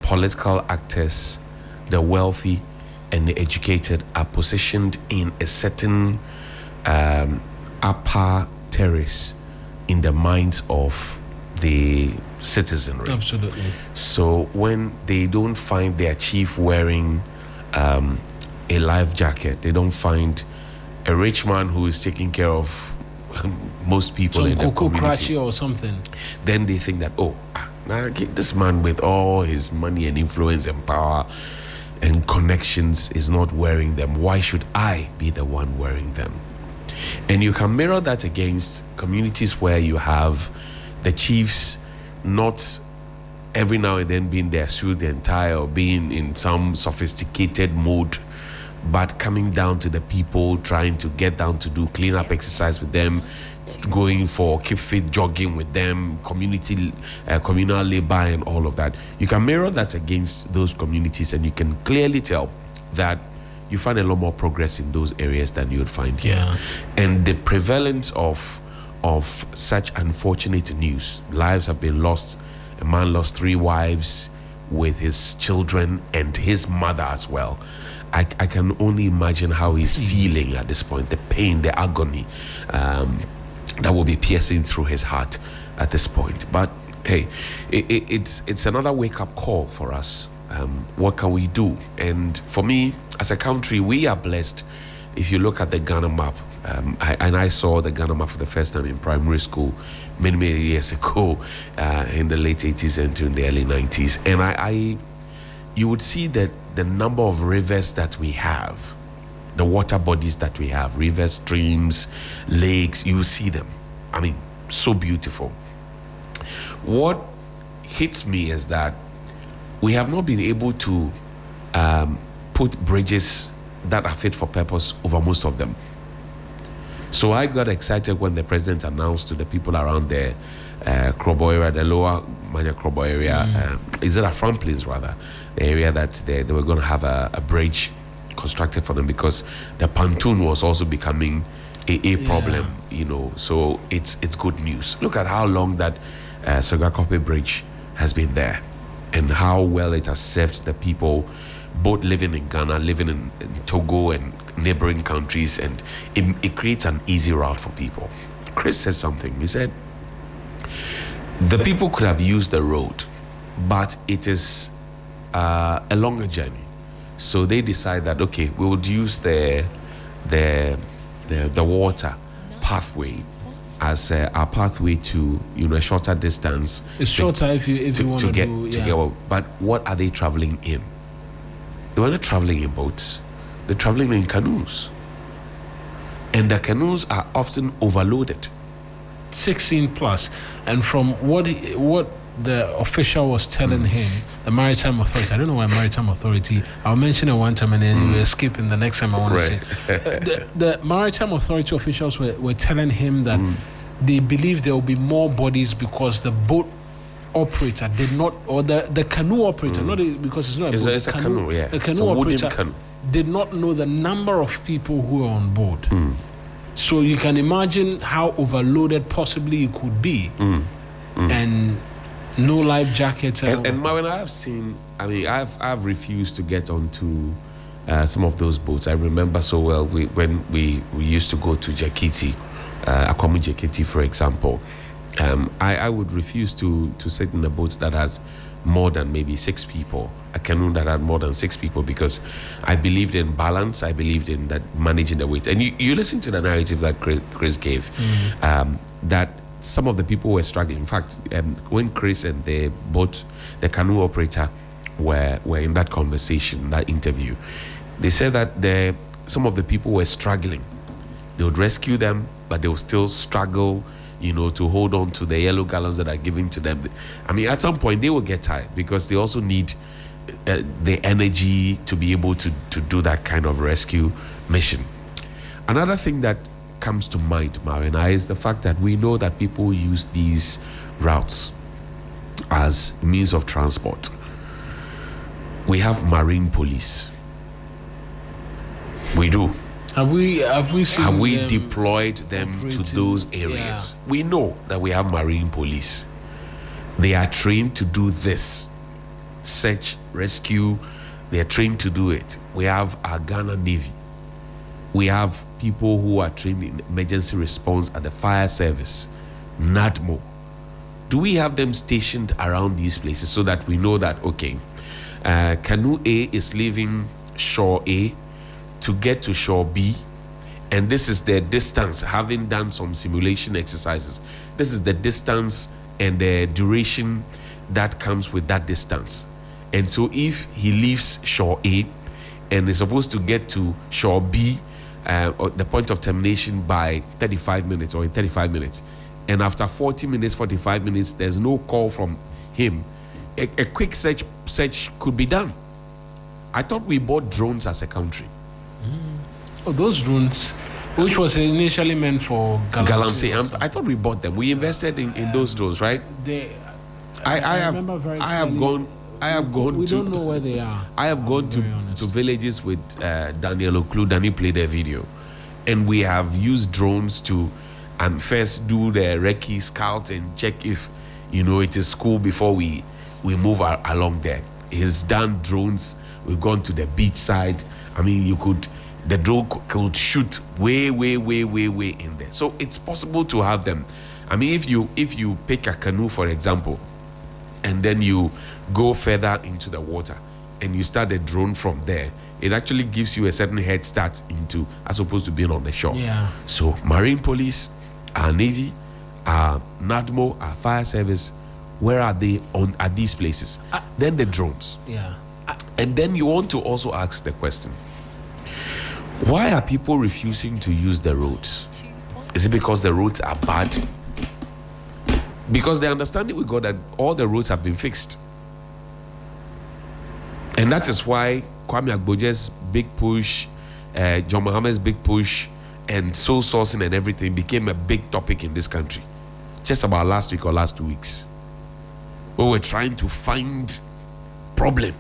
political actors, the wealthy, and the educated are positioned in a certain upper terrace in the minds of the citizenry. Absolutely. So when they don't find their chief wearing a life jacket, they don't find a rich man who is taking care of most people in the community or something, then they think that, now this man with all his money and influence and power and connections is not wearing them. Why should I be the one wearing them? And you can mirror that against communities where you have the chiefs not every now and then being their suit and tie or being in some sophisticated mode, but coming down to the people, trying to get down to do cleanup exercise with them, going for keep fit jogging with them, communal labor and all of that. You can mirror that against those communities, and you can clearly tell that you find a lot more progress in those areas than you would find here. Yeah. And the prevalence of such unfortunate news, lives have been lost. A man lost 3 wives with his children and his mother as well. I can only imagine how he's feeling at this point, the pain, the agony that will be piercing through his heart at this point. But hey, it's another wake-up call for us. What can we do? And for me, as a country, we are blessed. If you look at the Ghana map, I saw the Ghana map for the first time in primary school many years ago, in the late 80s and in the early 90s. And you would see that the number of rivers that we have, the water bodies that we have, rivers, streams, lakes, you see them. I mean, so beautiful. What hits me is that we have not been able to put bridges that are fit for purpose over most of them. So I got excited when the president announced to the people around the Krobo area, the lower Manya Krobo area, is it a front place rather, the area that they were going to have a bridge constructed for them, because the pontoon was also becoming a problem, you know. So it's good news. Look at how long that Sogakope Bridge has been there, and how well it has served the people, both living in Ghana, living in Togo and neighboring countries, and it creates an easy route for people. Chris said something. He said the people could have used the road, but it is a longer journey. So they decide that, okay, we would use the water pathway as our pathway to, a shorter distance. It's shorter if you want to get. But what are they traveling in? They were not traveling in boats. They're traveling in canoes. And the canoes are often overloaded. 16 plus. And from what the official was telling him, the Maritime Authority, I don't know why Maritime Authority, I'll mention it one time and then we're skipping the next time I want to say. The Maritime Authority officials were telling him that they believe there will be more bodies because the boat operator did not, or the canoe operator, not because it's not a boat. It's a canoe, yeah. The canoe operator did not know the number of people who were on board. So you can imagine how overloaded possibly it could be. And no life jackets. And when I've seen, I've refused to get onto some of those boats. I remember so well when we used to go to Jakiti, Akwamu Jakiti, for example. I would refuse to sit in a boat that has more than maybe 6 people, a canoe that had more than 6 people, because I believed in balance. I believed in that managing the weight. And you listen to the narrative that Chris gave, that some of the people were struggling. In fact, when Chris and the canoe operator were in that conversation, that interview, they said that some of the people were struggling. They would rescue them, but they would still struggle, to hold on to the yellow gallons that are given to them. At some point they will get tired, because they also need the energy to be able to do that kind of rescue mission. Another thing that comes to mind, Marina, is the fact that we know that people use these routes as means of transport. We have marine police. We do. Have we deployed them to those areas? Yeah. We know that we have marine police. They are trained to do this. search, rescue. They are trained to do it. We have our Ghana Navy. We have people who are trained in emergency response at the fire service, NADMO. Do we have them stationed around these places so that we know that, okay, canoe A is leaving shore A to get to shore B, and this is the distance, having done some simulation exercises, this is the distance and the duration that comes with that distance. And so if he leaves shore A and is supposed to get to shore B, the point of termination by 35 minutes or in 35 minutes, and after 40 minutes, 45 minutes, there's no call from him, a quick search could be done. I thought we bought drones as a country. Oh, those drones, which was initially meant for Galamsey. I thought we bought them. We invested in those drones, right? I have gone. We don't know where they are. I have gone to villages with Daniel Oklu. Danny played a video, and we have used drones to first do the recce scout and check if it is cool before we move along there. He's done drones. We've gone to the beach side. I mean, the drone could shoot way in there. So it's possible to have them. I mean, if you pick a canoe, for example, and then you go further into the water and you start the drone from there, it actually gives you a certain head start as opposed to being on the shore. Yeah. So Marine Police, our Navy, our NADMO, our fire service, where are they at these places? Then the drones. Yeah. And then you want to also ask the question, why are people refusing to use the roads? Is it because the roads are bad? Because the understanding we got that all the roads have been fixed. And that is why Kwame Agboje's big push, John Mohammed's big push, and soul sourcing and everything became a big topic in this country. Just about last week or last 2 weeks. We were trying to find problem.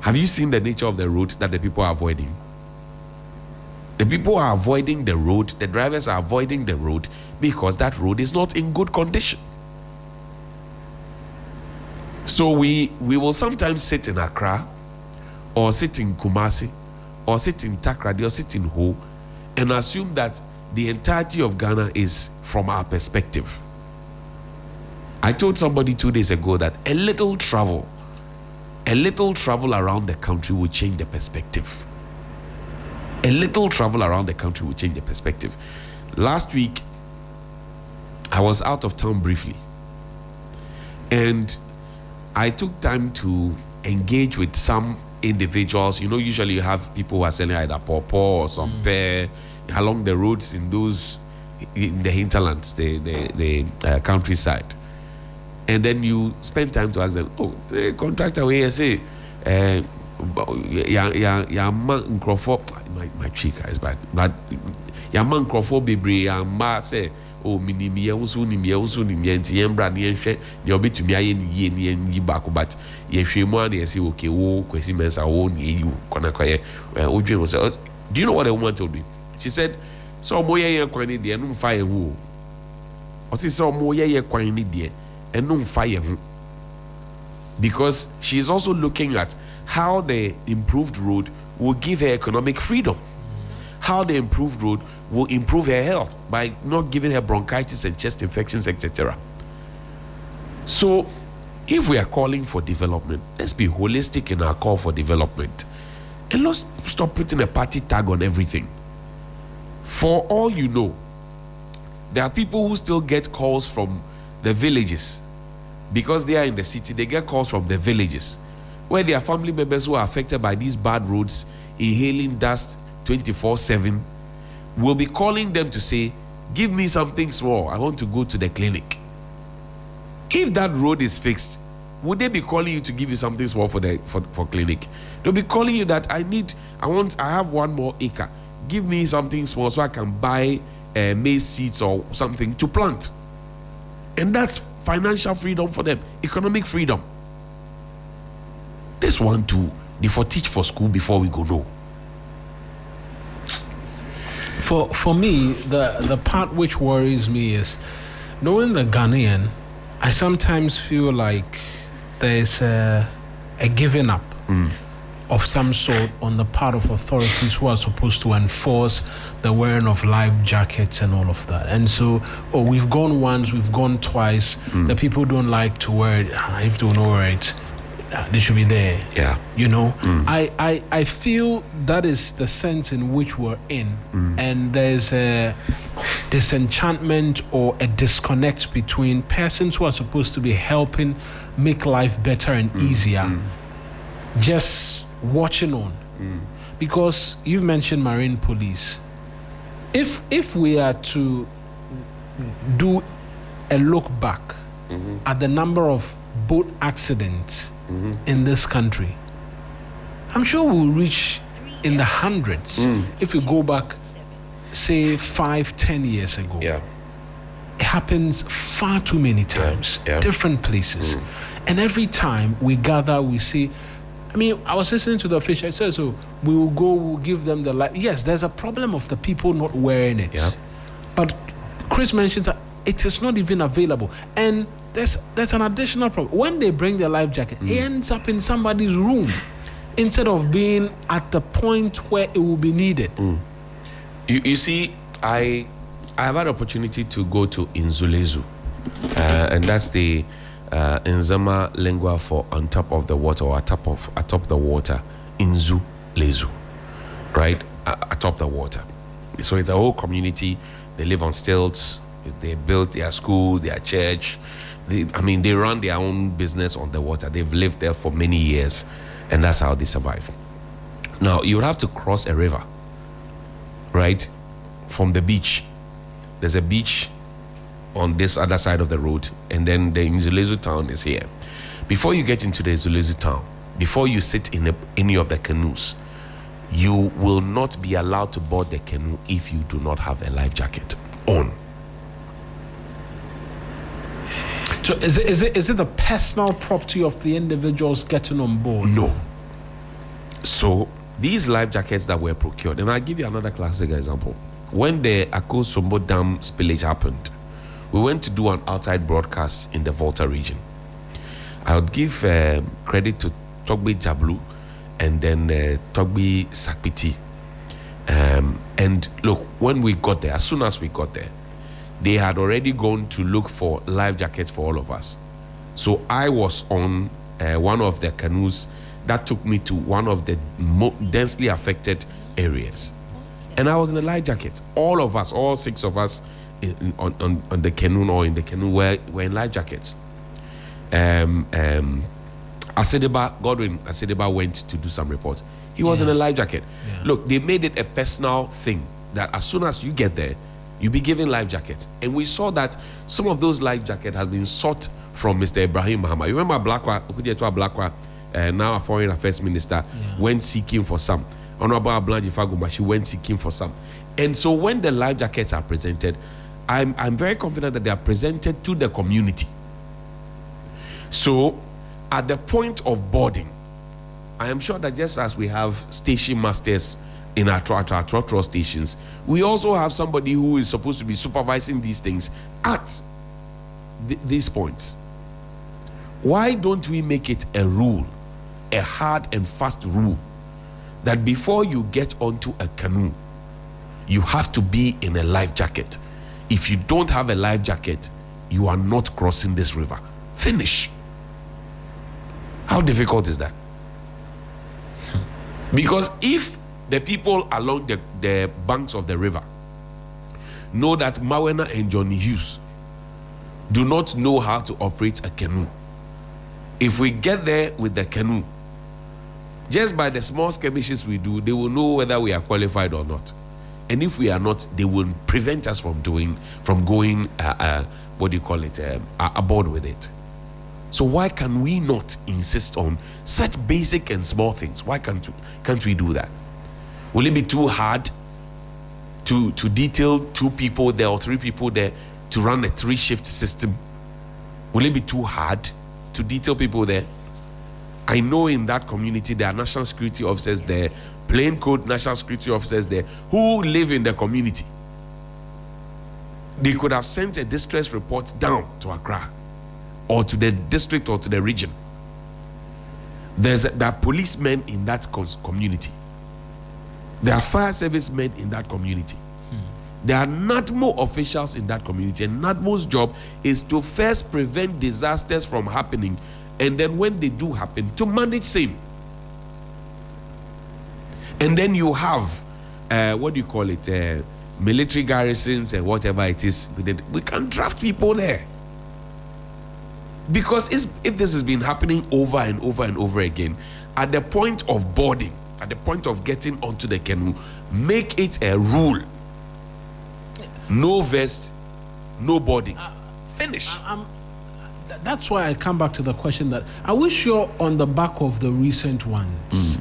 Have you seen the nature of the road that the people are avoiding? The people are avoiding the road, the drivers are avoiding the road because that road is not in good condition. So we will sometimes sit in Accra or sit in Kumasi or sit in Takrady or sit in Ho and assume that the entirety of Ghana is from our perspective. I told somebody 2 days ago that a little travel around the country will change the perspective. A little travel around the country will change the perspective. Last week, I was out of town briefly. And I took time to engage with some individuals. Usually you have people who are selling either pawpaw or some pear along the roads in the hinterlands, the countryside. And then you spend time to ask them, the contractor where you say, my cheek is bad. But man crofo bebre ma say, minimia usu nimia nti yembra ne yenhwe ne obetumi aye ne yie ne yi baako, but yehwe mu an say okay wo kwesi mensa wo ne yi kona kwaye odwe wo say, do you know what the woman told me? She said, so mo ye kwan ne de no mfa ye hu o say so mo ye kwan ne de no mfa ye hu, because she is also looking at how the improved road will give her economic freedom, how the improved road will improve her health by not giving her bronchitis and chest infections, etc. So, if we are calling for development, let's be holistic in our call for development. And let's stop putting a party tag on everything. For all you know, there are people who still get calls from the villages. Because they are in the city, they get calls from the villages, where their family members who are affected by these bad roads, inhaling dust 24/7, will be calling them to say, give me something small, I want to go to the clinic. If that road is fixed, would they be calling you to give you something small for clinic? They'll be calling you that I have 1 more acre, give me something small so I can buy maize seeds or something to plant. And that's financial freedom for them, economic freedom. This one too, they for teach for school before we go know. For me, the part which worries me is knowing the Ghanaian. I sometimes feel like there is a giving up of some sort on the part of authorities who are supposed to enforce the wearing of life jackets and all of that. And so, we've gone once, we've gone twice. The people don't like to wear it. If they don't wear it, they should be there. Yeah. You know, I feel that is the sense in which we're in. And there's a disenchantment or a disconnect between persons who are supposed to be helping make life better and easier, just watching on. Because you've mentioned Marine Police. If we are to do a look back at the number of boat accidents in this country, I'm sure we'll reach in the hundreds if we go back, say 5-10 years ago. Yeah. It happens far too many times, different places. And every time we gather, we see, I mean, I was listening to the official. It says, so we will go, we'll give them the life. Yes, there's a problem of the people not wearing it. Yeah. But Chris mentions that it is not even available. And there's an additional problem. When they bring their life jacket, it ends up in somebody's room instead of being at the point where it will be needed. You see, I have had opportunity to go to Inzulezu, and that's the Nzama lingua for on top of the water or atop the water. Inzulezu, right? Atop the water. So it's a whole community. They live on stilts. They built their school, their church. They run their own business on the water. They've lived there for many years, and that's how they survive. Now, you would have to cross a river, right? From the beach. There's a beach on this other side of the road, and then the Inzulezu town is here. Before you get into the Inzulezu town, before you sit in any of the canoes, you will not be allowed to board the canoe if you do not have a life jacket on. So is it the personal property of the individuals getting on board? No. So these life jackets that were procured, and I'll give you another classic example. When the Akosombo Dam spillage happened, we went to do an outside broadcast in the Volta region. I would give credit to Togbe Jablu and then Togbe Sakpiti. And look, when we got there, as soon as we got there, they had already gone to look for life jackets for all of us. So I was on one of the canoes that took me to one of the densely affected areas. And I was in a life jacket. All of us, all 6 of us on the canoe or in the canoe were in life jackets. Godwin Asedeba went to do some reports. He was in a life jacket. Yeah. Look, they made it a personal thing that as soon as you get there, you'll be given life jackets. And we saw that some of those life jackets have been sought from Mr. Ibrahim Mahama. You remember Blakwa, now a foreign affairs minister, went seeking for some. Honorable Ablanji Fagumba, she went seeking for some. And so when the life jackets are presented, I'm very confident that they are presented to the community. So at the point of boarding, I am sure that just as we have station masters in our trotro stations, we also have somebody who is supposed to be supervising these things at these points. Why don't we make it a rule, a hard and fast rule, that before you get onto a canoe, you have to be in a life jacket. If you don't have a life jacket, you are not crossing this river. Finish. How difficult is that? Because if the people along the banks of the river know that Mawena and Johnny Hughes do not know how to operate a canoe, if we get there with the canoe, just by the small skirmishes we do, they will know whether we are qualified or not. And if we are not, they will prevent us from going aboard with it. So why can we not insist on such basic and small things? Why can't we do that? Will it be too hard to detail 2 people there or 3 people there to run a 3-shift system? Will it be too hard to detail people there? I know in that community there are national security officers there, plain code national security officers there who live in the community. They could have sent a distress report down to Accra or to the district or to the region There are policemen in that community. There are fire servicemen in that community. There are NADMO officials in that community, and NADMO's job is to first prevent disasters from happening, and then when they do happen, to manage same. And then you have military garrisons and whatever it is. We can draft people there, because if this has been happening over and over and over again, at the point of boarding, at the point of getting onto the canoe, make it a rule: no vest, no boarding. Finish. That's why I come back to the question that I wish you're on the back of the recent ones,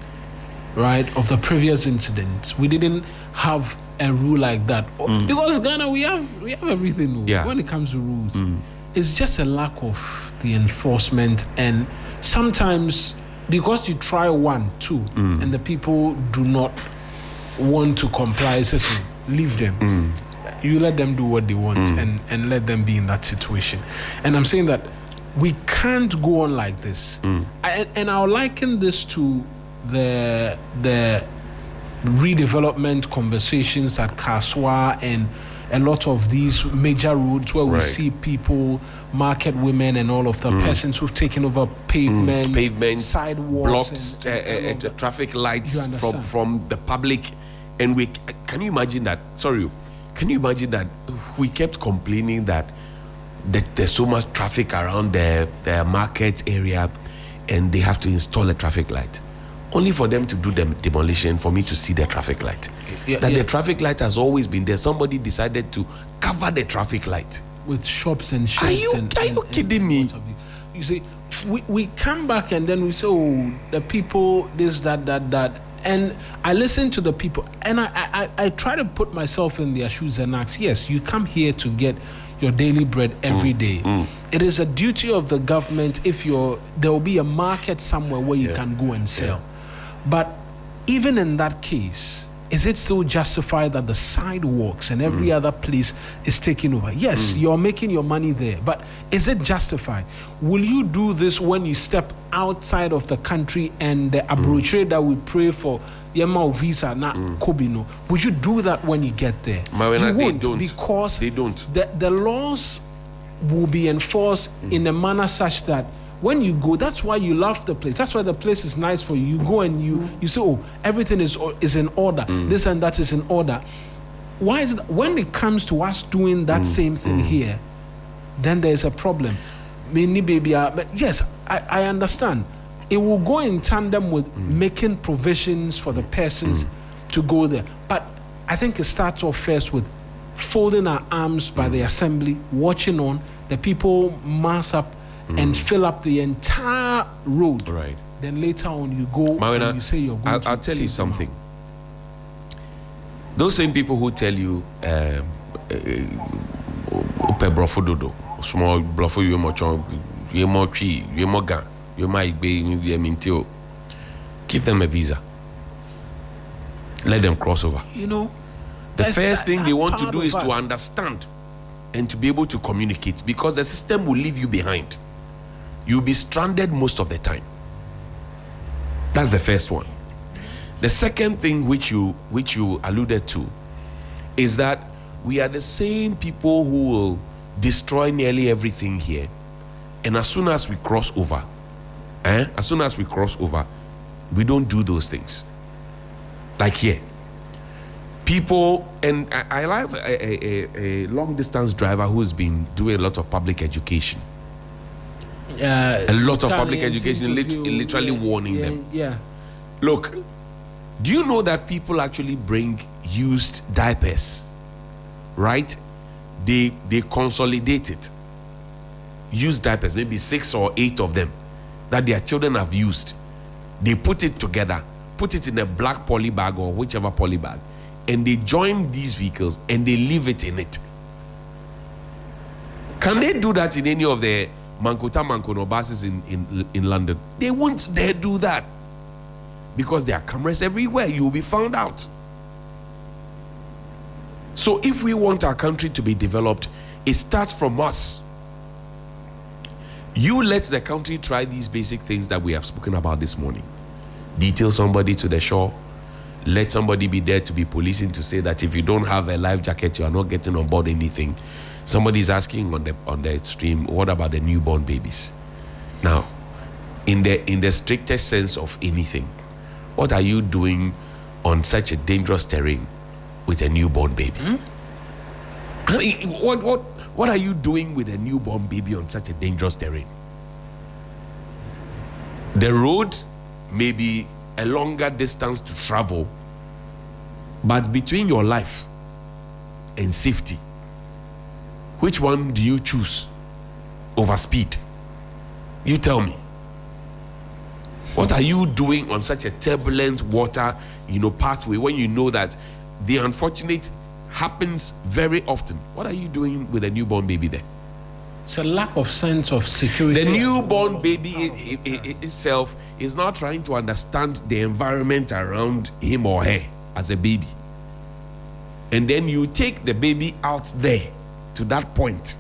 right? Of the previous incidents, we didn't have a rule like that, because Ghana, we have everything. Yeah. When it comes to rules, it's just a lack of the enforcement, and sometimes because you try 1, 2, and the people do not want to comply, so leave them. You let them do what they want, and let them be in that situation. And I'm saying that we can't go on like this. And I'll liken this to the redevelopment conversations at Kaswa and a lot of these major roads where we see people, market women, and all of the persons who've taken over pavements, sidewalks, blocks, traffic lights from the public. And can you imagine that? Can you imagine that we kept complaining that there's so much traffic around the market area, and they have to install a traffic light, only for them to do the demolition for me to see the traffic light. The traffic light has always been there. Somebody decided to cover the traffic light with shops and sheds. Are you kidding me? You see, we come back and then we say, oh, the people, this, that. And I listen to the people, and I try to put myself in their shoes and ask, yes, you come here to get your daily bread every day. It is a duty of the government, there will be a market somewhere where you can go and sell. But even in that case, is it still justified that the sidewalks and every other place is taking over? Yes, you're making your money there, but is it justified? Will you do this when you step outside of the country and the abrochure that we pray for, Yema visa, not Kobino? Would you do that when you get there? You won't, because they don't. The laws will be enforced in a manner such that when you go, that's why you love the place. That's why the place is nice for you. You go and you say, oh, everything is in order. This and that is in order. Why is it when it comes to us doing that same thing here, then there's a problem? But yes, I understand. It will go in tandem with making provisions for the persons to go there. But I think it starts off first with folding our arms by the assembly, watching on the people mass up and fill up the entire road. Right. Then later on you go and you say you're going I'll tell you something. Those same people who tell you brofododo, small blofo you more tree, you more gun, you might be mintio. Give them a visa. Let them cross over. The first thing they want to do is to understand and to be able to communicate, because the system will leave you behind. You'll be stranded most of the time. That's the first one. The second thing which you alluded to is that we are the same people who will destroy nearly everything here, and as soon as we cross over, we don't do those things. Like here, people, and I have a long distance driver who's been doing a lot of public education. A lot of public education, literally warning them. Yeah. Look, do you know that people actually bring used diapers, right? They consolidate it. Used diapers, maybe 6 or 8 of them that their children have used. They put it together, put it in a black poly bag or whichever poly bag, and they join these vehicles and they leave it in it. Can they do that in any of the Mankono buses in London? They won't dare do that, because there are cameras everywhere. You will be found out. So if we want our country to be developed, it starts from us. You let the country try these basic things that we have spoken about this morning. Detail somebody to the shore. Let somebody be there to be policing to say that if you don't have a life jacket, you are not getting on board anything. Somebody is asking on the stream, what about the newborn babies? Now, in the strictest sense of anything, what are you doing on such a dangerous terrain with a newborn baby? I mean, what are you doing with a newborn baby on such a dangerous terrain? The road may be a longer distance to travel, but between your life and safety, which one do you choose over speed? You tell me. What are you doing on such a turbulent water, pathway when you know that the unfortunate happens very often? What are you doing with a newborn baby there? It's a lack of sense of security. The newborn baby itself is not trying to understand the environment around him or her as a baby. And then you take the baby out there to that point.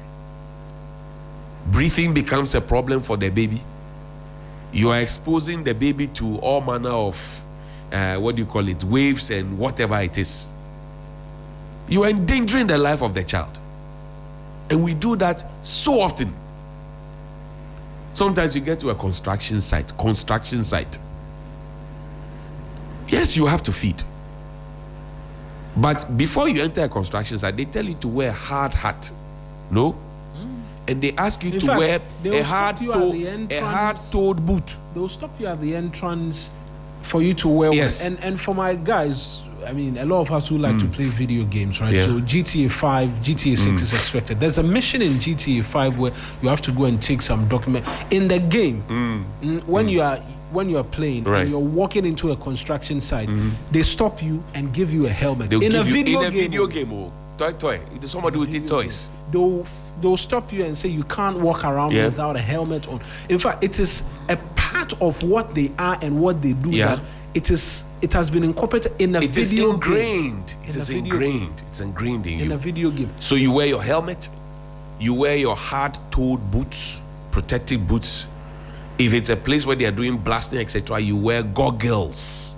Breathing becomes a problem for the baby. You are exposing the baby to all manner of, waves and whatever it is. You are endangering the life of the child. And we do that so often. Sometimes you get to a construction site. Yes, you have to feed. But before you enter a construction site, they tell you to wear a hard hat. No? And they ask you wear a hard-toed boot. They'll stop you at the entrance for you to wear one. And for my guys, I mean, a lot of us who like to play video games, right? Yeah. So GTA 5, GTA 6 is expected. There's a mission in GTA 5 where you have to go and take some document. In the game, when you are playing and you're walking into a construction site, they stop you and give you a helmet. In a video game, toy. Somebody will take toys. They'll stop you and say you can't walk around without a helmet on. In fact, it is a part of what they are and what they do. That it has been incorporated in a video game. It's ingrained in a video game. So you wear your helmet, you wear your hard-toed boots, protective boots. If it's a place where they are doing blasting, etc., you wear goggles.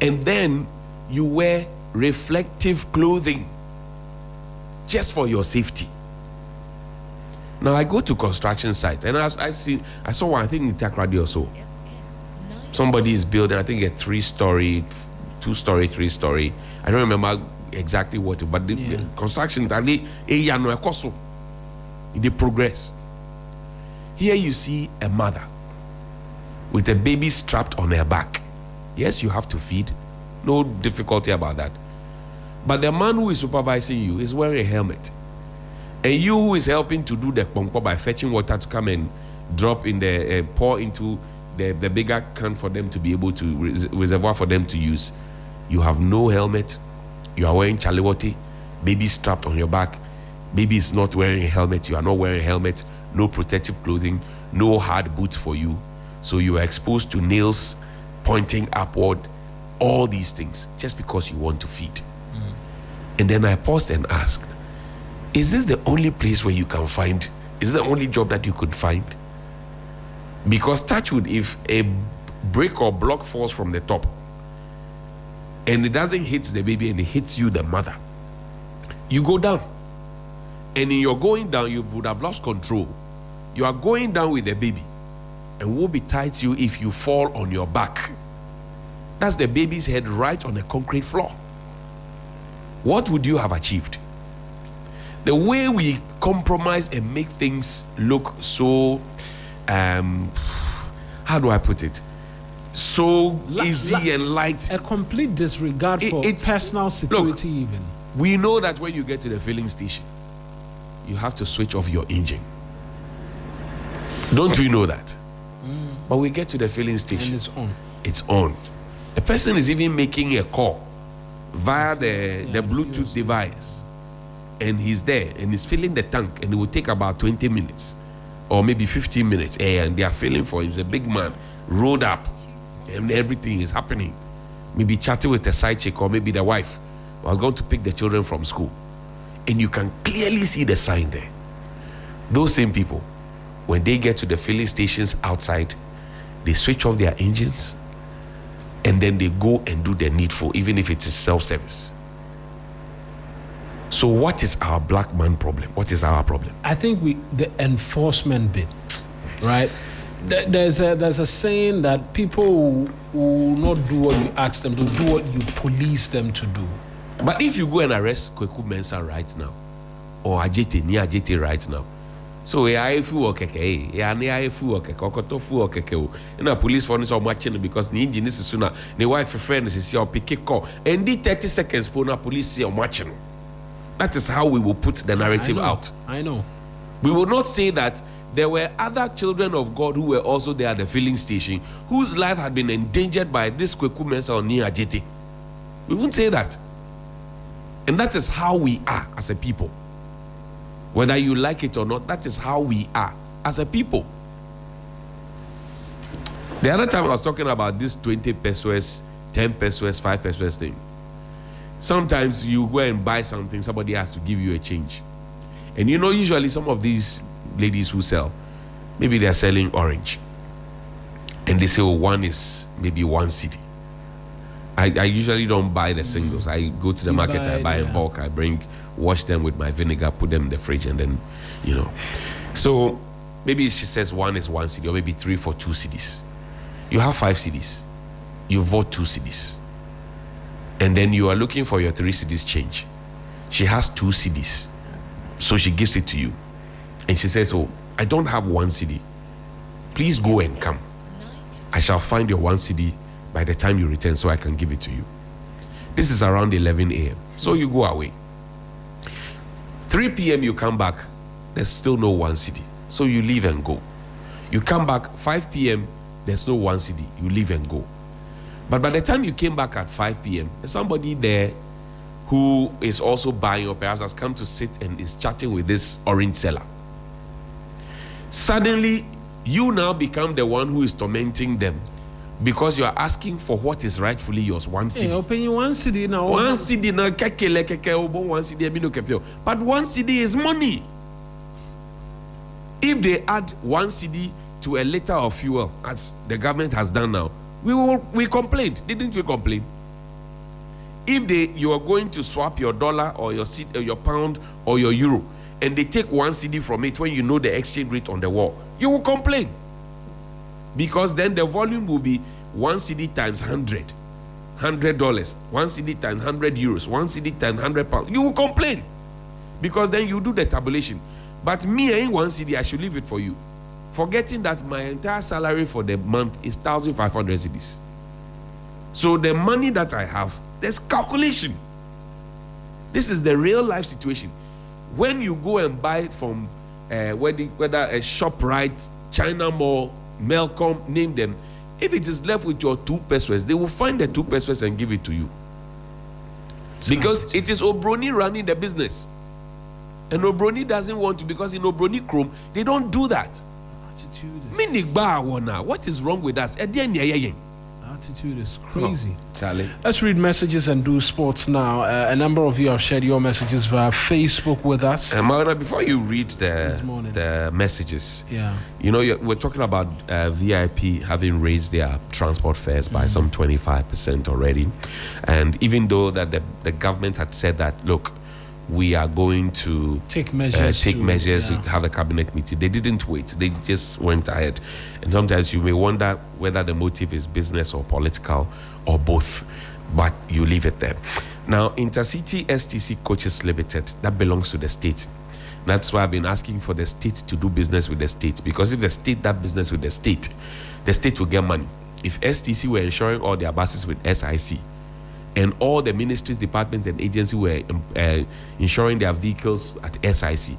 And then you wear reflective clothing just for your safety. Now I go to construction sites and I saw one, I think in Takoradi or so. Somebody is building, I think a 3-story, 2-story, 3-story. I don't remember exactly what, but the construction, they progress. Here you see a mother with a baby strapped on her back. Yes, you have to feed. No difficulty about that. But the man who is supervising you is wearing a helmet. And you who is helping to do the pompo by fetching water to come and drop in the, pour into the bigger can for them to be able to, reservoir for them to use. You have no helmet. You are wearing chaliwati. Baby strapped on your back. Baby is not wearing a helmet. You are not wearing a helmet. No protective clothing. No hard boots for you. So you are exposed to nails pointing upward. All these things just because you want to feed. And then I paused and asked, is this the only place where you can find, is this the only job that you could find? Because touch wood, if a brick or block falls from the top and it doesn't hit the baby and it hits you, the mother, you go down. And in your going down, you would have lost control. You are going down with the baby and will be tied to you if you fall on your back. That's the baby's head right on the concrete floor. What would you have achieved? The way we compromise and make things look so, how do I put it? So easy and light. A complete disregard for personal security. Look, even. We know that when you get to the filling station, you have to switch off your engine. Don't we know that? But we get to the filling station. And it's on. It's on. The person is even making a call via the Bluetooth device. And he's there and he's filling the tank, and it will take about 20 minutes or maybe 15 minutes. And they are filling for him. He's a big man, rolled up, and everything is happening. Maybe chatting with a side chick or maybe the wife was going to pick the children from school. And you can clearly see the sign there. Those same people, When they get to the filling stations outside, they switch off their engines and then they go and do the needful, even if it is self-service. So what is our black man problem? What is our problem? I think the enforcement bit, right? There's a saying that people will not do what you ask them to do, what you police them to do. But if you go and arrest Kweku Mensah right now, or Ajete right now, so and a police for this watching because the engine is sooner, the wife friend is your pick call, and the 30 seconds pona police see watching. That is how we will put the narrative out. I know. We will not say that there were other children of God who were also there at the filling station whose life had been endangered by this Kweku Mensah or Nia Ajete. We won't say that. And that is how we are as a people. Whether you like it or not, that is how we are as a people. The other time I was talking about this 20 pesos, 10 pesos, 5 pesos thing. Sometimes you go and buy something, somebody has to give you a change. And you know, usually some of these ladies who sell, maybe they're selling orange. And they say, oh, one is maybe 1 cedi. I usually don't buy the singles. I go to the market, I buy in bulk, I wash them with my vinegar, put them in the fridge, and then, you know. So maybe she says one is 1 cedi, or maybe 3 for 2 cedis. You have 5 cedis. You've bought 2 cedis. And then you are looking for your 3 cedis change. She has 2 cedis. So she gives it to you. And she says, oh, I don't have 1 cedi. Please go and come. I shall find your 1 cedi by the time you return so I can give it to you. This is around 11 a.m. So you go away. 3 p.m. you come back. There's still no 1 cedi. So you leave and go. You come back 5 p.m. There's no 1 cedi. You leave and go. But by the time you came back at 5 p.m., there's somebody there who is also buying or perhaps has come to sit and is chatting with this orange seller. Suddenly, you now become the one who is tormenting them because you are asking for what is rightfully yours, 1 cedi. Open you 1 cedi now. 1 cedi now, 1 cedi, but 1 cedi is money. If they add 1 cedi to a liter of fuel, as the government has done now, we complained, didn't we complain? If you are going to swap your dollar or your pound or your euro, and they take 1 cedi from it when you know the exchange rate on the wall, you will complain. Because then the volume will be 1 cedi times $100, $100, 1 cedi times 100 euros, 1 cedi times 100 pounds. You will complain. Because then you do the tabulation. But me ain't 1 cedi, I should leave it for you. Forgetting that my entire salary for the month is 1,500 cedis. So the money that I have, there's calculation. This is the real life situation. When you go and buy it from whether a ShopRite, China Mall, Melcom, name them, if it is left with your 2 pesos, they will find the 2 pesos and give it to you. Because it is Obroni running the business. And Obroni doesn't want to, because in Obroni Chrome, they don't do that. What is wrong with us? Attitude is crazy. Charlie. Let's read messages and do sports now. A number of you have shared your messages via Facebook with us. Maura, before you read the messages, you know, we're talking about VIP having raised their transport fares by some 25% already. And even though that the government had said that, look, we are going to take measures to have a cabinet meeting. They didn't wait. They just went ahead. And sometimes you may wonder whether the motive is business or political or both, but you leave it there. Now, Intercity STC Coaches Limited, that belongs to the state. That's why I've been asking for the state to do business with the state, because if the state does business with the state will get money. If STC were insuring all their buses with SIC, and all the ministries, departments, and agencies were insuring their vehicles at SIC,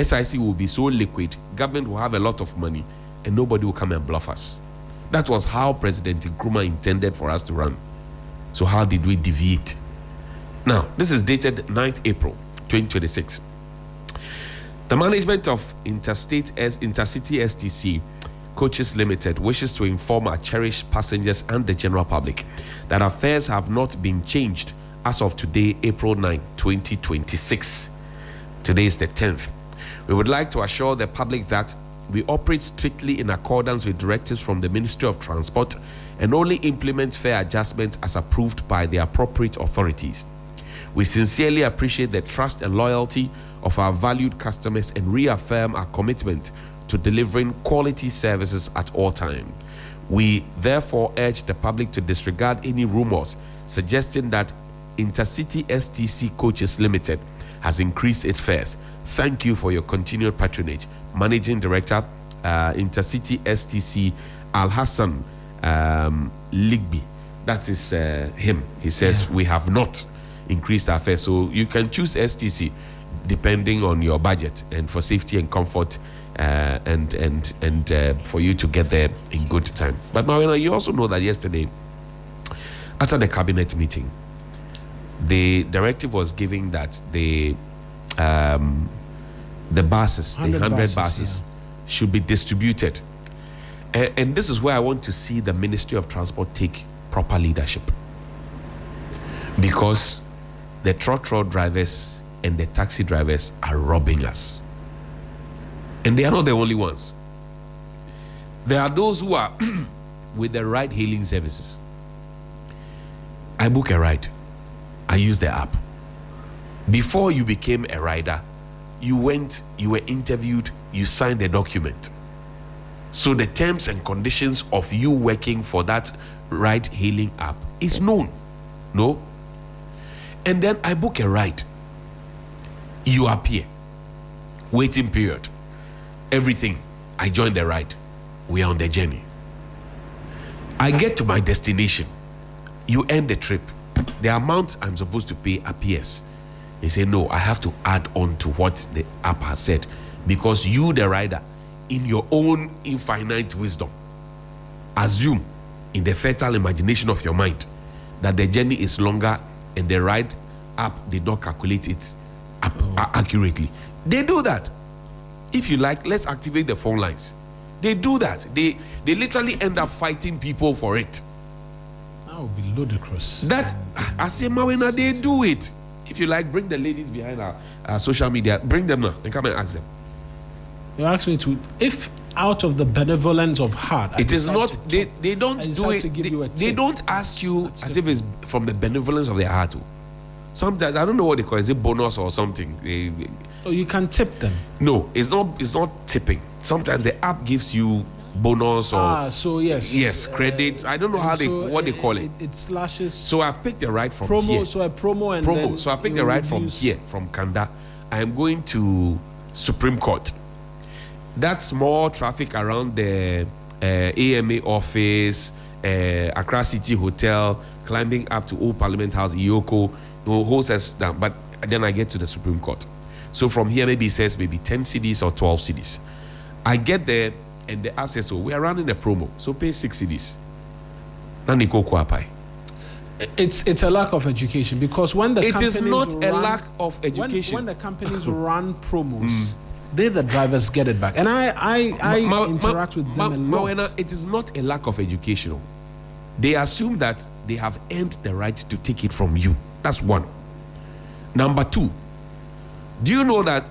SIC will be so liquid, government will have a lot of money, and nobody will come and bluff us. That was how President Nkrumah intended for us to run. So how did we deviate? Now, this is dated 9th April 2026. The management of Intercity STC Coaches Limited wishes to inform our cherished passengers and the general public that our fares have not been changed as of today, April 9, 2026. Today is the 10th. We would like to assure the public that we operate strictly in accordance with directives from the Ministry of Transport and only implement fare adjustments as approved by the appropriate authorities. We sincerely appreciate the trust and loyalty of our valued customers and reaffirm our commitment to delivering quality services at all times. We therefore urge the public to disregard any rumors suggesting that Intercity STC Coaches Limited has increased its fares. Thank you for your continued patronage. Managing Director, Intercity STC, Al Hassan Ligby. That is him. He says we have not increased our fares. So you can choose STC depending on your budget and for safety and comfort and for you to get there in good time. But Mawena, you also know that yesterday, after the cabinet meeting, the directive was giving that the buses, the 100 buses, should be distributed. And this is where I want to see the Ministry of Transport take proper leadership. Because the trotro drivers and the taxi drivers are robbing us. And they are not the only ones. There are those who are with the ride-hailing services. I book a ride. I use the app. Before you became a rider, you went, you were interviewed, you signed a document. So the terms and conditions of you working for that ride-hailing app is known. No? And then I book a ride. You appear. Waiting period. Everything. I join the ride. We are on the journey. I get to my destination. You end the trip. The amount I'm supposed to pay appears. They say, no, I have to add on to what the app has said. Because you, the rider, in your own infinite wisdom, assume in the fertile imagination of your mind that the journey is longer and the ride app did not calculate it accurately. They do that. If you like, let's activate the phone lines. They do that. They literally end up fighting people for it. That would be ludicrous. That, I say, Mawena, they do it. If you like, bring the ladies behind our social media. Bring them now and come and ask them. You ask me to, if out of the benevolence of heart, it is not, they don't do it. They don't ask you as if it's from the benevolence of their heart. Sometimes, I don't know what they call it. Is it bonus or something? So you can tip them. No, it's not tipping. Sometimes the app gives you bonus or yes, credits. I don't know how what they call it. It slashes. So I've picked the ride from promo, here. So a promo and promo. Then so I picked the ride from here, from Kanda. I am going to Supreme Court. That's more traffic around the AMA office, Accra City Hotel, climbing up to Old Parliament House, Iyoko, holds us down. But then I get to the Supreme Court. So from here, maybe it says maybe 10 cities or 12 cities. I get there and the app says, so we are running a promo. So pay 6 cities. It's a lack of education because when the it is not a lack of education. When the companies run promos, they the drivers get it back. And I interact with them a lot. It is not a lack of education. They assume that they have earned the right to take it from you. That's one. Number two, do you know that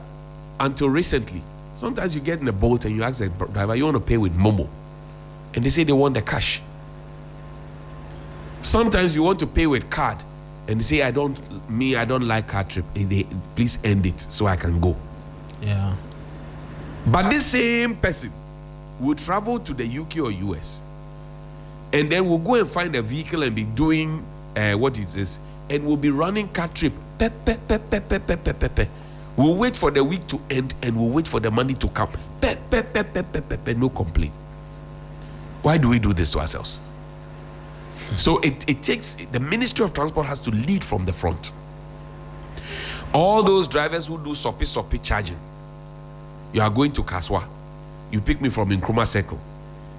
until recently, sometimes you get in a boat and you ask the driver, you want to pay with Momo? And they say they want the cash. Sometimes you want to pay with card and they say, I don't like card trip. And they please end it so I can go. Yeah. But this same person will travel to the UK or US and then we'll go and find a vehicle and be doing what it is and we'll be running card trip. We'll wait for the week to end and we'll wait for the money to come. No complaint. Why do we do this to ourselves? So it takes, the Ministry of Transport has to lead from the front. All those drivers who do soppy charging, you are going to Kaswa, you pick me from Nkrumah Circle,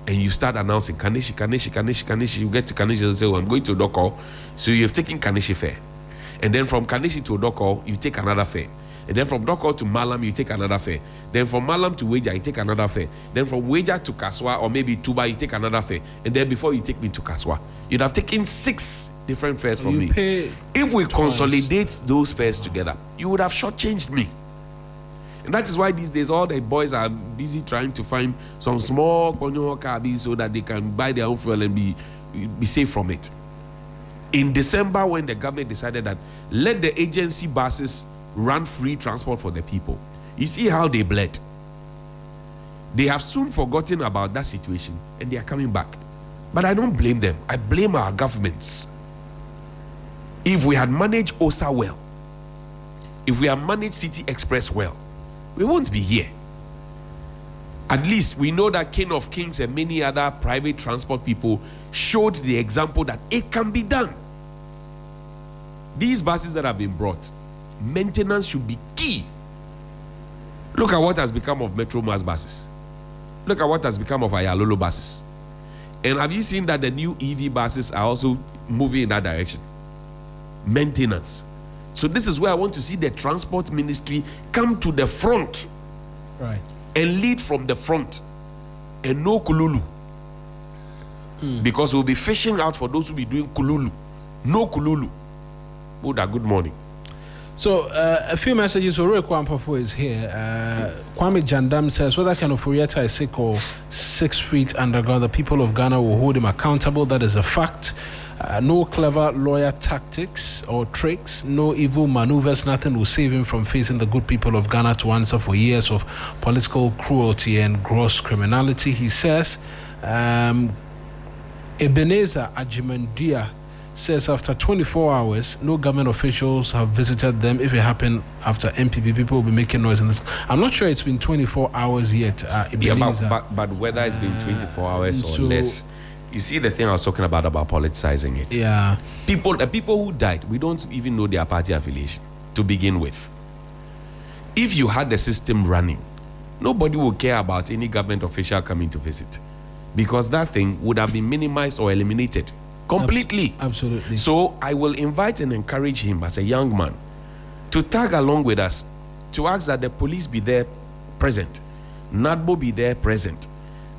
and you start announcing Kaneshie. You get to Kaneshie and say, oh, I'm going to Odoko. So you've taken Kaneshie fare. And then from Kaneshie to Odoko, you take another fare. And then from Odoko to Malam, you take another fare. Then from Malam to Weja, you take another fare. Then from Weja to Kaswa, or maybe Tuba, you take another fare. And then before you take me to Kaswa, you'd have taken 6 different fares from me. If we consolidate those fares together, you would have shortchanged me. And that is why these days all the boys are busy trying to find some small konyo kabi so that they can buy their own fuel and be safe from it. In December, when the government decided that let the agency buses run free transport for the people, you see how they bled. They have soon forgotten about that situation and they are coming back. But I don't blame them. I blame our governments. If we had managed OSA well, if we had managed City Express well, we won't be here. At least we know that King of Kings and many other private transport people showed the example that it can be done. These buses that have been brought, maintenance should be key. Look at what has become of Metro Mass buses. Look at what has become of Ayalolo buses. And have you seen that the new EV buses are also moving in that direction? Maintenance. So this is where I want to see the transport ministry come to the front, right, and lead from the front, and no kululu. Because we'll be fishing out for those who be doing kululu. No kululu. Buddha, good morning. So a few messages. Ore Kwampafo is here. Kwame Jandam says whether Ken Ofori-Atta is sick or 6 feet underground, the people of Ghana will hold him accountable. That is a fact. No clever lawyer tactics or tricks, no evil maneuvers, nothing will save him from facing the good people of Ghana to answer for years of political cruelty and gross criminality. He says, Ebenezer Ajimandia says after 24 hours, no government officials have visited them. If it happened after MPP, people will be making noise in this. I'm not sure it's been 24 hours yet. Yeah, but whether it's been 24 hours or less, you see the thing I was talking about politicizing it. Yeah. The people who died, we don't even know their party affiliation to begin with. If you had the system running, nobody would care about any government official coming to visit, because that thing would have been minimized or eliminated completely. Absolutely. So I will invite and encourage him as a young man to tag along with us, to ask that the police be there present, NADBO be there present,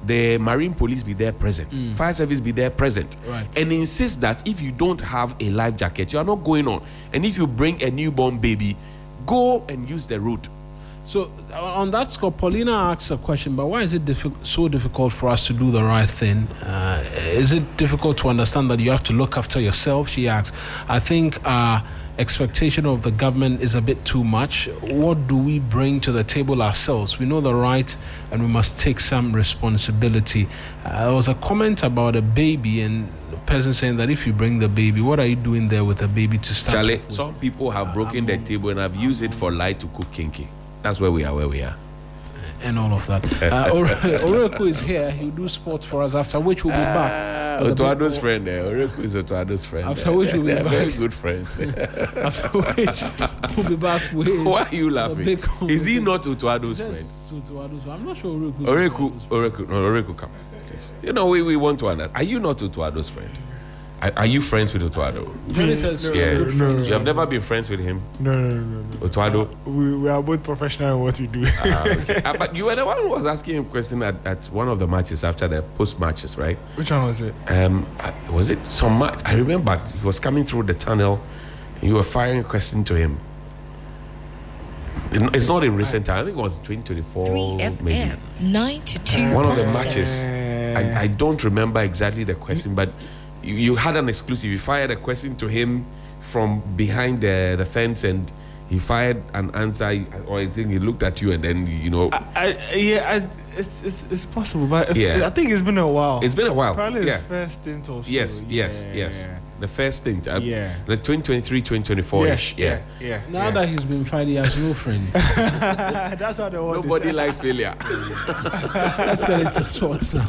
the Marine Police be there present, Fire Service be there present, right, and insist that if you don't have a life jacket, you are not going on. And if you bring a newborn baby, go and use the road. So on that score, Paulina asks a question, but why is it so difficult for us to do the right thing? Is it difficult to understand that you have to look after yourself? She asks. I think expectation of the government is a bit too much. What do we bring to the table ourselves? We know the right and we must take some responsibility. There was a comment about a baby and the person saying that if you bring the baby, what are you doing there with the baby to start? Charlie, some people have broken the table and have used it for light to cook kinky. That's where we are. And all of that. Oreku is here. He'll do sports for us, after which we'll be back. Otuado's friend there. Oreku is Otuado's friend. After which we'll be back. Very good friends. After which we'll be back with... Why are you laughing? Is he not Otuado's friend? I'm not sure Oreku, come. Please. You know, we want to understand. Are you not Otuado's friend? Are you friends with Otuado? No. You have never been friends with him? No. Otuado? We are both professional in what we do. Okay. But you were the one who was asking him a question at one of the matches after the post matches, right? Which one was it? Was it some match? I remember he was coming through the tunnel and you were firing a question to him. It's not in recent time. I think it was 2024. 3FM maybe. 92. One of the matches. I don't remember exactly the question, but you had an exclusive. You fired a question to him from behind the fence, and he fired an answer, or I think he looked at you, and then it's possible, but yeah. I think it's been a while. It's been a while. Probably yeah. his first stint or so. Yes. The first thing. Yeah. The 2023, 2024-ish. Yeah. Now that he's been fired, he has no friends. That's how the world Nobody likes failure. Let's get into sports now.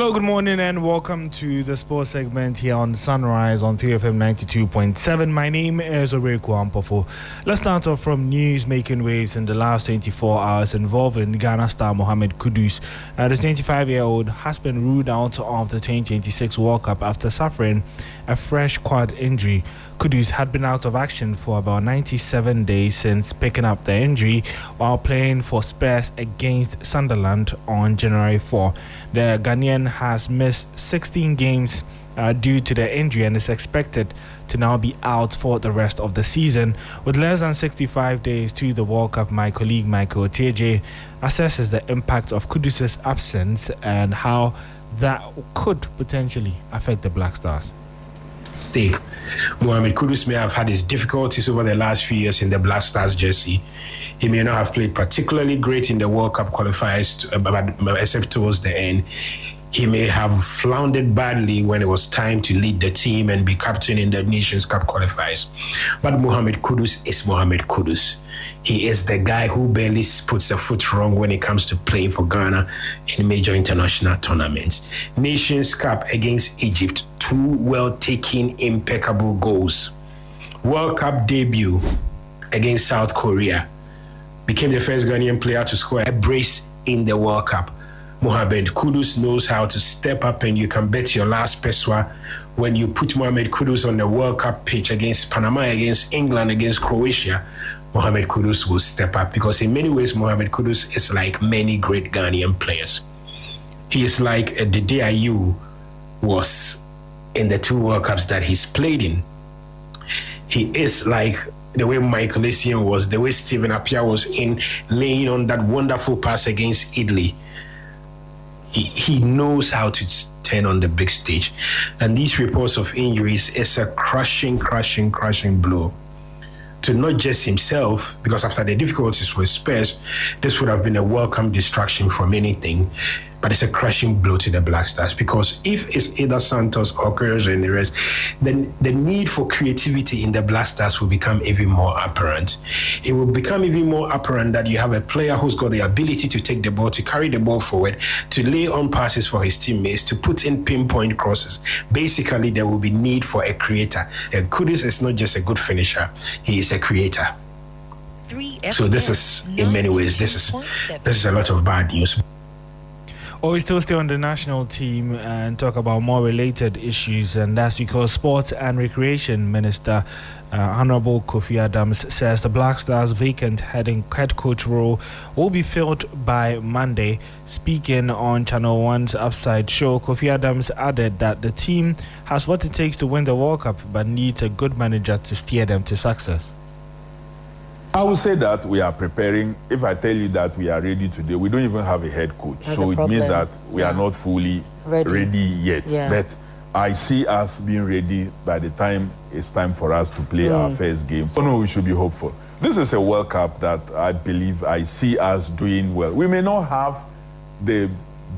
Hello, good morning, and welcome to the sports segment here on Sunrise on 3FM 92.7. My name is Oreku Ampofo. Let's start off from news making waves in the last 24 hours involving Ghana star Mohamed Kudus. The 25-year-old has been ruled out of the 2026 World Cup after suffering a fresh quad injury. Kudus had been out of action for about 97 days since picking up the injury while playing for Spurs against Sunderland on January 4. The Ghanaian has missed 16 games due to the injury and is expected to now be out for the rest of the season. With less than 65 days to the World Cup, my colleague Michael Oteje assesses the impact of Kudus' absence and how that could potentially affect the Black Stars. Stake. Mohamed Kudus may have had his difficulties over the last few years in the Black Stars jersey. He may not have played particularly great in the World Cup qualifiers, except towards the end. He may have floundered badly when it was time to lead the team and be captain in the Nations Cup qualifiers. But Mohamed Kudus is Mohamed Kudus. He is the guy who barely puts a foot wrong when it comes to playing for Ghana in major international tournaments. Nations Cup against Egypt, 2 well-taken, impeccable goals. World Cup debut against South Korea. Became the first Ghanaian player to score a brace in the World Cup. Mohamed Kudus knows how to step up, and you can bet your last peswa when you put Mohamed Kudus on the World Cup pitch against Panama, against England, against Croatia, Mohamed Kudus will step up, because in many ways Mohamed Kudus is like many great Ghanaian players. He is like Dede Ayew was in the 2 World Cups that he's played in. He is like the way Michael Essien was, the way Stephen Appiah was in laying on that wonderful pass against Italy. He knows how to turn on the big stage. And these reports of injuries is a crushing blow to not just himself, because after the difficulties with Spurs, this would have been a welcome distraction from anything. But it's a crushing blow to the Black Stars, because if it's either Santos or Queiroz and the rest, then the need for creativity in the Black Stars will become even more apparent. It will become even more apparent that you have a player who's got the ability to take the ball, to carry the ball forward, to lay on passes for his teammates, to put in pinpoint crosses. Basically, there will be need for a creator. And Kudus is not just a good finisher, he is a creator. So this is, in many ways, this is a lot of bad news. Well, we still stay on the national team and talk about more related issues, and that's because Sports and Recreation Minister Honorable Kofi Adams says the Black Stars' vacant head coach role will be filled by Monday. Speaking on Channel 1's Upside Show, Kofi Adams added that the team has what it takes to win the World Cup, but needs a good manager to steer them to success. I would say that we are preparing. If I tell you that we are ready today, we don't even have a head coach. So it means that we are not fully ready yet. Yeah. But I see us being ready by the time it's time for us to play our first game. So no, we should be hopeful. This is a World Cup that I believe I see us doing well. We may not have the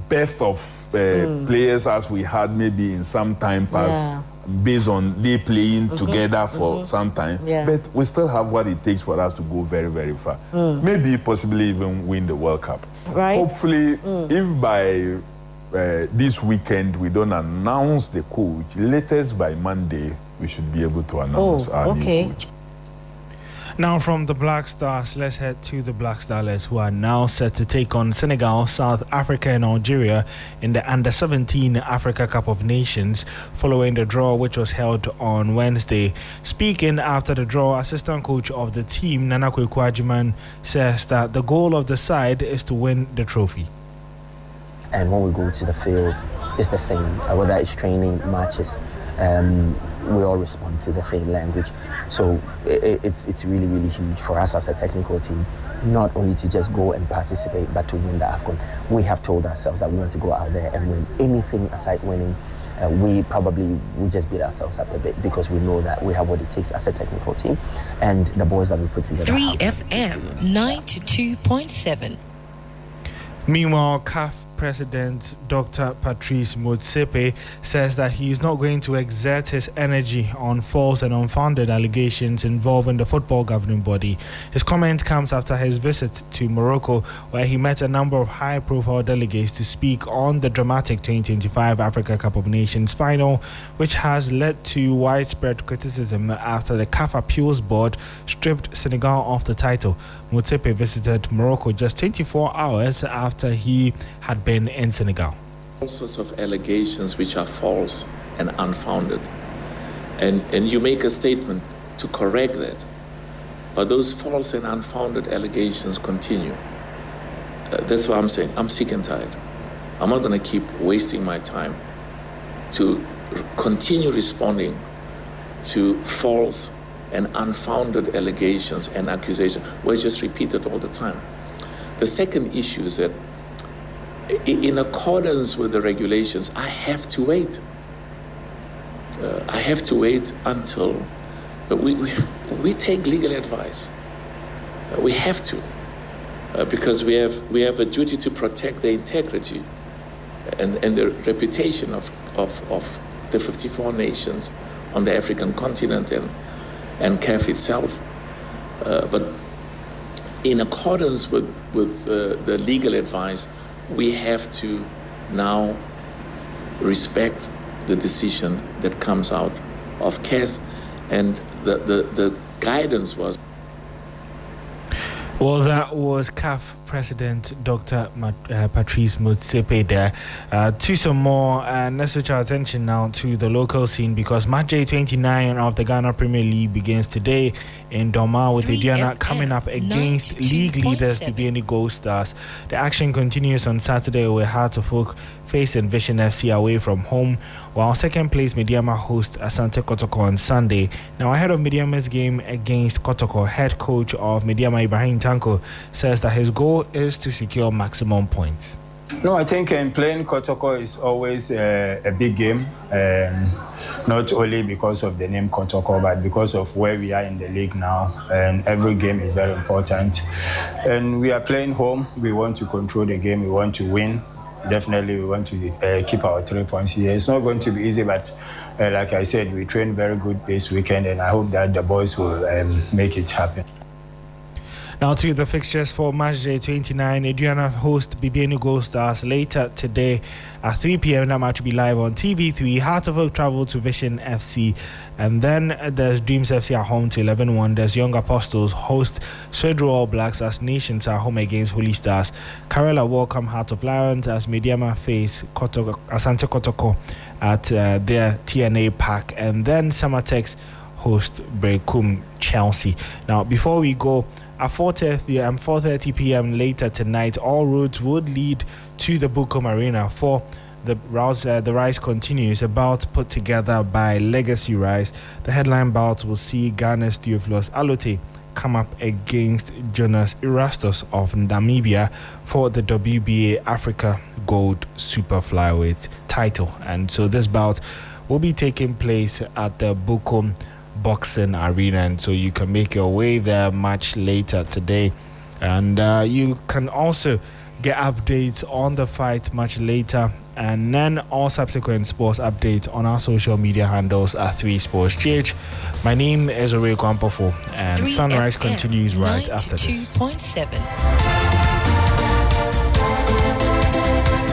best of players as we had maybe in some time past, based on they playing together for some time, but we still have what it takes for us to go very, very far. Maybe possibly even win the World Cup. Right. Hopefully, if by this weekend we don't announce the coach, latest by Monday we should be able to announce our new coach. Now from the Black Stars, let's head to the Black Starlets, who are now set to take on Senegal, South Africa and Algeria in the Under-17 Africa Cup of Nations, following the draw which was held on Wednesday. Speaking after the draw, assistant coach of the team, Nana Kweku Agyeman, says that the goal of the side is to win the trophy. And when we go to the field, it's the same, whether it's training, matches. We all respond to the same language. So it's really, really huge for us as a technical team, not only to just go and participate, but to win the AFCON. We have told ourselves that we want to go out there and win. Anything aside winning, we probably will just beat ourselves up a bit, because we know that we have what it takes as a technical team, and the boys that we put together. 3FM 92.7. Meanwhile, CAF president Dr. Patrice Motsepe says that he is not going to exert his energy on false and unfounded allegations involving the football governing body. His comment comes after his visit to Morocco, where he met a number of high-profile delegates to speak on the dramatic 2025 Africa Cup of Nations final, which has led to widespread criticism after the CAF Appeals Board stripped Senegal of the title. Motsepe visited Morocco just 24 hours after he had been in Senegal. All sorts of allegations which are false and unfounded. And you make a statement to correct that. But those false and unfounded allegations continue. That's what I'm saying. I'm sick and tired. I'm not going to keep wasting my time to continue responding to false and unfounded allegations and accusations were just repeated all the time. The second issue is that in accordance with the regulations, I have to wait. I have to wait until we take legal advice. We have to, because we have a duty to protect the integrity and the reputation of the 54 nations on the African continent and CAF itself. But in accordance with the legal advice, we have to now respect the decision that comes out of CAS, and the guidance was. Well, that was CAF President Dr. Patrice Motsepe there. To some more, let's switch our attention now to the local scene, because match day 29 of the Ghana Premier League begins today in Doma, with Aduana coming up against league leaders Bibiani Gold Stars. The action continues on Saturday, where Heart of Oak facing Vision FC away from home, while second place Mediama host Asante Kotoko on Sunday. Now, ahead of Mediama's game against Kotoko, head coach of Mediama, Ibrahim Tanko, says that his goal is to secure maximum points. No, I think playing Kotoko is always a big game, not only because of the name Kotoko, but because of where we are in the league now, and every game is very important. And we are playing home. We want to control the game. We want to win. Definitely, we want to keep our 3 points here. It's not going to be easy, but like I said, we trained very good this weekend, and I hope that the boys will make it happen. Now to the fixtures for match day 29. Aduana host Bibiani Gold Stars later today at 3 p.m. That match will be live on TV3. Heart of Oak travel to Vision FC. And then there's Dreams FC at home to 11 Wonders. Young Apostles host Swedro All Blacks as Nations are home against Holy Stars. Karela welcome Heart of Lions as Mediama face Asante Kotoko at their TNA Park. And then Samatex host Brekum Chelsea. Now, before we go, at 4:30 p.m. later tonight, all roads would lead to the Bukom Arena for the Rise continues, a bout put together by Legacy Rise. The headline bout will see Ghana's Theophilus Alote come up against Jonas Erastus of Namibia for the WBA Africa Gold Super Flyweight title. And so this bout will be taking place at the Bukom Boxing Arena, and so you can make your way there much later today. And you can also get updates on the fight much later, and then all subsequent sports updates on our social media handles at 3 Sports GH. My name is Oreko Ampofo, and Sunrise continues right after this. 92.7